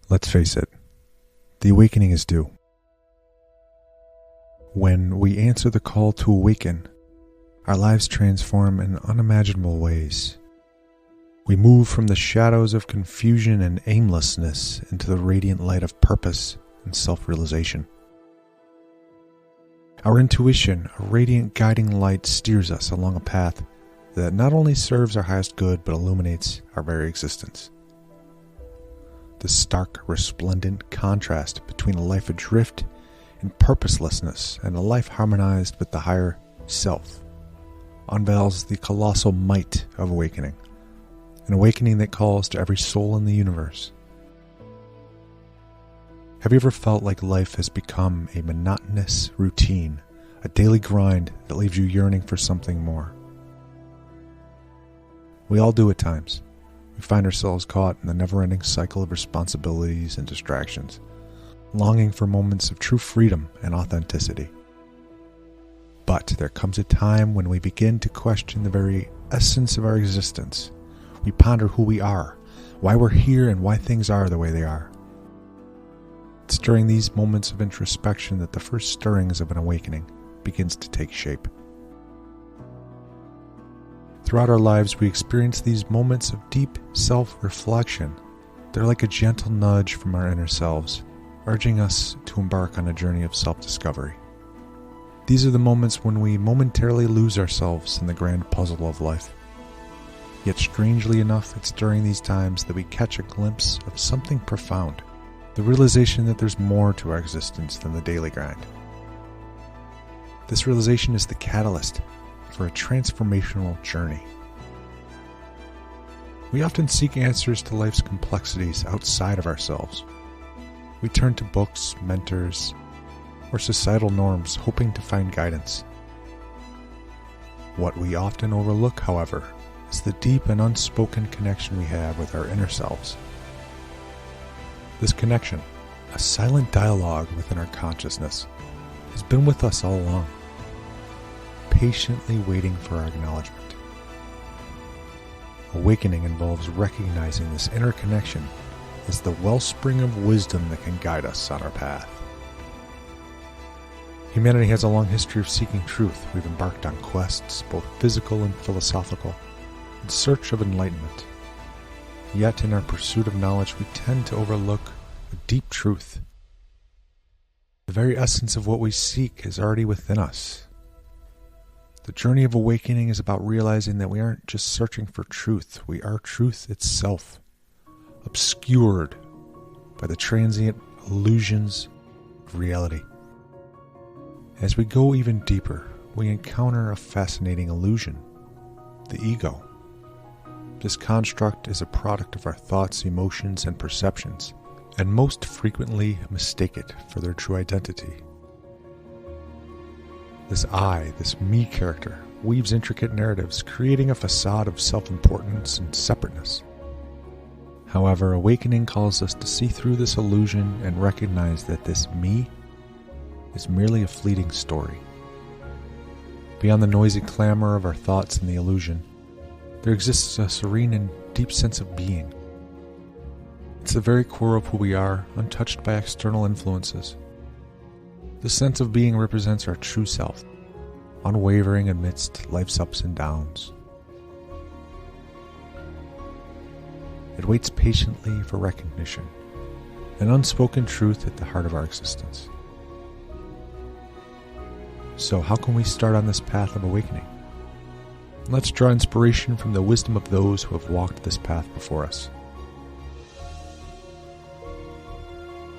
Let's face it, the awakening is due. When we answer the call to awaken, our lives transform in unimaginable ways. We move from the shadows of confusion and aimlessness into the radiant light of purpose and self-realization. Our intuition, a radiant guiding light, steers us along a path that not only serves our highest good but illuminates our very existence. The stark, resplendent contrast between a life adrift in purposelessness and a life harmonized with the higher self unveils the colossal might of awakening, an awakening that calls to every soul in the universe. Have you ever felt like life has become a monotonous routine, a daily grind that leaves you yearning for something more? We all do at times. We find ourselves caught in the never-ending cycle of responsibilities and distractions, longing for moments of true freedom and authenticity. But there comes a time when we begin to question the very essence of our existence. We ponder who we are, why we're here, and why things are the way they are. It's during these moments of introspection that the first stirrings of an awakening begins to take shape. Throughout our lives, we experience these moments of deep self-reflection. They're like a gentle nudge from our inner selves, urging us to embark on a journey of self-discovery. These are the moments when we momentarily lose ourselves in the grand puzzle of life. Yet strangely enough, it's during these times that we catch a glimpse of something profound, the realization that there's more to our existence than the daily grind. This realization is the catalyst for a transformational journey. We often seek answers to life's complexities outside of ourselves. We turn to books, mentors, or societal norms, hoping to find guidance. What we often overlook, however, is the deep and unspoken connection we have with our inner selves. This connection, a silent dialogue within our consciousness, has been with us all along, patiently waiting for our acknowledgement. Awakening involves recognizing this inner connection as the wellspring of wisdom that can guide us on our path. Humanity has a long history of seeking truth. We've embarked on quests, both physical and philosophical, in search of enlightenment. Yet in our pursuit of knowledge, we tend to overlook a deep truth. The very essence of what we seek is already within us. The journey of awakening is about realizing that we aren't just searching for truth, we are truth itself, obscured by the transient illusions of reality. As we go even deeper, we encounter a fascinating illusion, the ego. This construct is a product of our thoughts, emotions, and perceptions, and most frequently mistake it for their true identity. This I, this me character, weaves intricate narratives, creating a facade of self-importance and separateness. However, awakening calls us to see through this illusion and recognize that this me is merely a fleeting story. Beyond the noisy clamor of our thoughts and the illusion, there exists a serene and deep sense of being. It's the very core of who we are, untouched by external influences. This sense of being represents our true self, unwavering amidst life's ups and downs. It waits patiently for recognition, an unspoken truth at the heart of our existence. So how can we start on this path of awakening? Let's draw inspiration from the wisdom of those who have walked this path before us.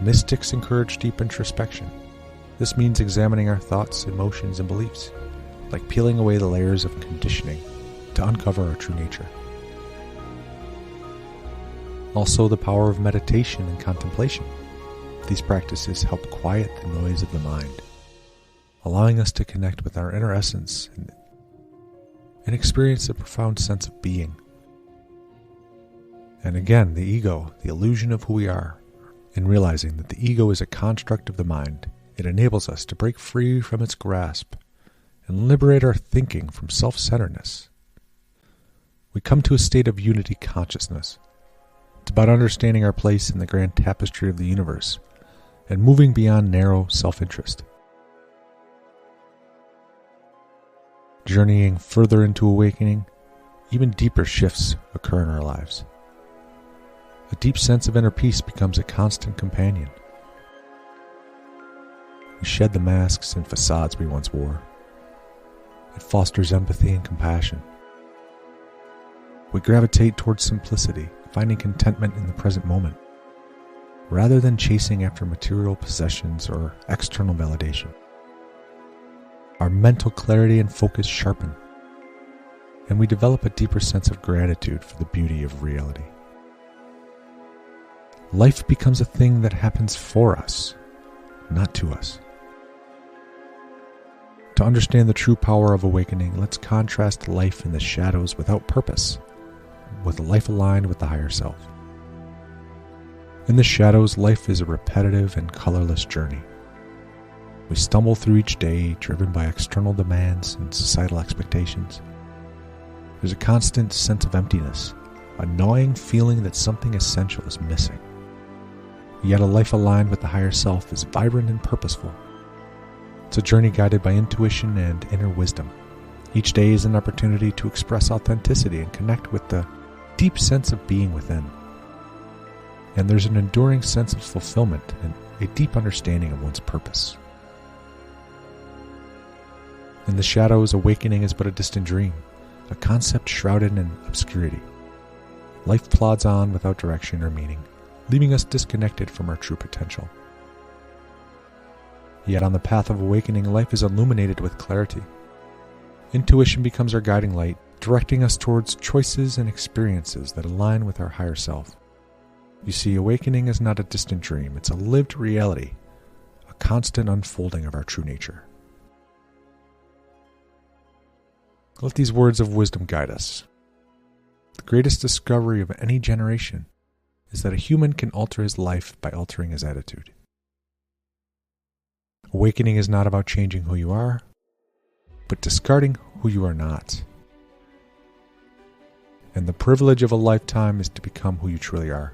Mystics encourage deep introspection. This means examining our thoughts, emotions, and beliefs, like peeling away the layers of conditioning to uncover our true nature. Also, the power of meditation and contemplation. These practices help quiet the noise of the mind, allowing us to connect with our inner essence and experience a profound sense of being. And again, the ego, the illusion of who we are. In realizing that the ego is a construct of the mind, it enables us to break free from its grasp and liberate our thinking from self-centeredness. We come to a state of unity consciousness, It's about understanding our place in the grand tapestry of the universe and moving beyond narrow self-interest. Journeying further into awakening, even deeper shifts occur in our lives. A deep sense of inner peace becomes a constant companion. We shed the masks and facades we once wore. It fosters empathy and compassion. We gravitate towards simplicity, finding contentment in the present moment, rather than chasing after material possessions or external validation. Our mental clarity and focus sharpen, and we develop a deeper sense of gratitude for the beauty of reality. Life becomes a thing that happens for us, not to us. To understand the true power of awakening, let's contrast life in the shadows without purpose with a life aligned with the higher self. In the shadows, life is a repetitive and colorless journey. We stumble through each day, driven by external demands and societal expectations. There's a constant sense of emptiness, a gnawing feeling that something essential is missing. Yet a life aligned with the higher self is vibrant and purposeful. It's a journey guided by intuition and inner wisdom. Each day is an opportunity to express authenticity and connect with the deep sense of being within. And there's an enduring sense of fulfillment and a deep understanding of one's purpose. In the shadows, awakening is but a distant dream, a concept shrouded in obscurity. Life plods on without direction or meaning, leaving us disconnected from our true potential. Yet on the path of awakening, life is illuminated with clarity. Intuition becomes our guiding light, directing us towards choices and experiences that align with our higher self. You see, awakening is not a distant dream, it's a lived reality, a constant unfolding of our true nature. Let these words of wisdom guide us. The greatest discovery of any generation is that a human can alter his life by altering his attitude. Awakening is not about changing who you are, but discarding who you are not. And the privilege of a lifetime is to become who you truly are.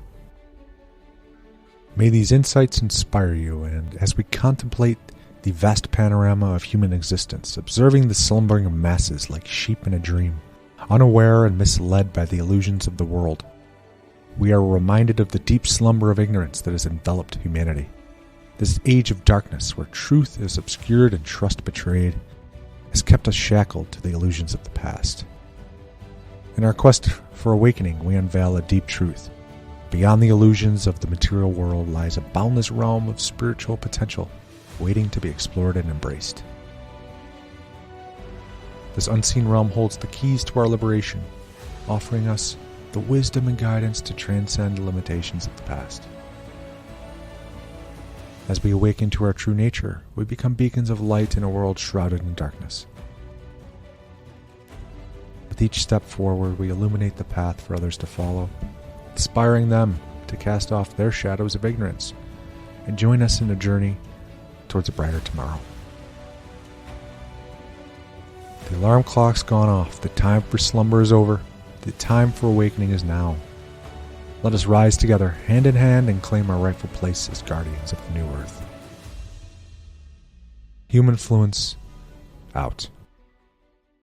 May these insights inspire you, and as we contemplate the vast panorama of human existence, observing the slumbering of masses like sheep in a dream, unaware and misled by the illusions of the world, we are reminded of the deep slumber of ignorance that has enveloped humanity. This age of darkness, where truth is obscured and trust betrayed, has kept us shackled to the illusions of the past. In our quest for awakening, we unveil a deep truth. Beyond the illusions of the material world lies a boundless realm of spiritual potential, waiting to be explored and embraced. This unseen realm holds the keys to our liberation, offering us the wisdom and guidance to transcend the limitations of the past. As we awaken to our true nature, we become beacons of light in a world shrouded in darkness. With each step forward, we illuminate the path for others to follow, inspiring them to cast off their shadows of ignorance and join us in a journey towards a brighter tomorrow. The alarm clock's gone off. The time for slumber is over. The time for awakening is now. Let us rise together, hand in hand, and claim our rightful place as guardians of the new earth. Humanfluence, out.